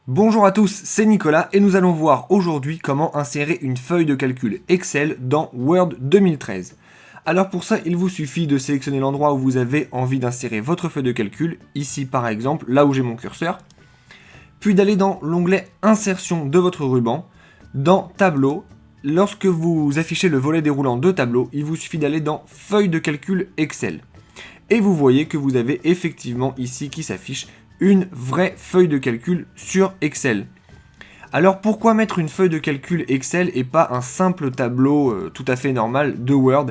Bonjour à tous, c'est Nicolas et nous allons voir aujourd'hui comment insérer une feuille de calcul Excel dans Word 2013. Alors pour ça, il vous suffit de sélectionner l'endroit où vous avez envie d'insérer votre feuille de calcul, ici par exemple, là où j'ai mon curseur, puis d'aller dans l'onglet Insertion de votre ruban, dans Tableau. Lorsque vous affichez le volet déroulant de Tableau, il vous suffit d'aller dans Feuille de calcul Excel. Et vous voyez que vous avez effectivement ici qui s'affiche une vraie feuille de calcul sur Excel. Alors pourquoi mettre une feuille de calcul Excel et pas un simple tableau tout à fait normal de Word?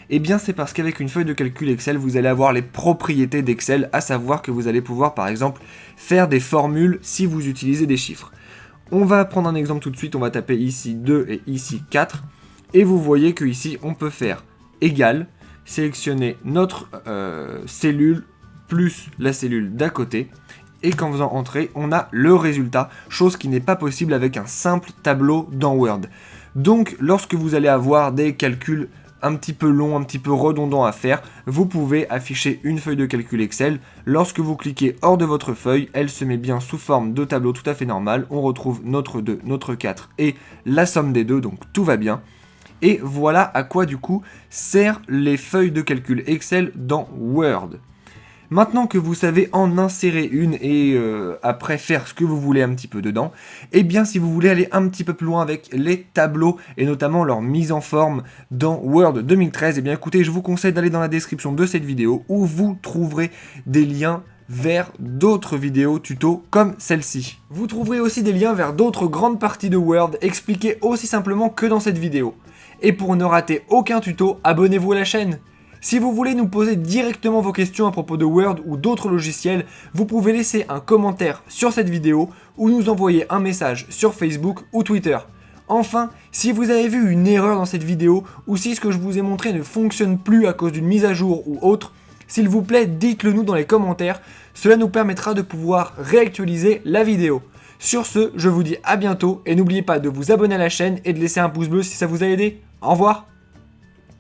Eh bien c'est parce qu'avec une feuille de calcul Excel, vous allez avoir les propriétés d'Excel, à savoir que vous allez pouvoir par exemple faire des formules si vous utilisez des chiffres. On va prendre un exemple tout de suite, on va taper ici 2 et ici 4, et vous voyez que ici on peut faire égal, sélectionner notre cellule plus la cellule d'à côté, et qu'en faisant entrer, on a le résultat, chose qui n'est pas possible avec un simple tableau dans Word. Donc, lorsque vous allez avoir des calculs un petit peu longs, un petit peu redondants à faire, vous pouvez afficher une feuille de calcul Excel. Lorsque vous cliquez hors de votre feuille, elle se met bien sous forme de tableau tout à fait normal. On retrouve notre 2, notre 4 et la somme des deux, donc tout va bien. Et voilà à quoi du coup servent les feuilles de calcul Excel dans Word. Maintenant que vous savez en insérer une et après faire ce que vous voulez un petit peu dedans, eh bien si vous voulez aller un petit peu plus loin avec les tableaux et notamment leur mise en forme dans Word 2013, eh bien écoutez, je vous conseille d'aller dans la description de cette vidéo où vous trouverez des liens vers d'autres vidéos tuto comme celle-ci. Vous trouverez aussi des liens vers d'autres grandes parties de Word expliquées aussi simplement que dans cette vidéo. Et pour ne rater aucun tuto, abonnez-vous à la chaîne. Si vous voulez nous poser directement vos questions à propos de Word ou d'autres logiciels, vous pouvez laisser un commentaire sur cette vidéo ou nous envoyer un message sur Facebook ou Twitter. Enfin, si vous avez vu une erreur dans cette vidéo ou si ce que je vous ai montré ne fonctionne plus à cause d'une mise à jour ou autre, s'il vous plaît, dites-le nous dans les commentaires, cela nous permettra de pouvoir réactualiser la vidéo. Sur ce, je vous dis à bientôt et n'oubliez pas de vous abonner à la chaîne et de laisser un pouce bleu si ça vous a aidé. Au revoir!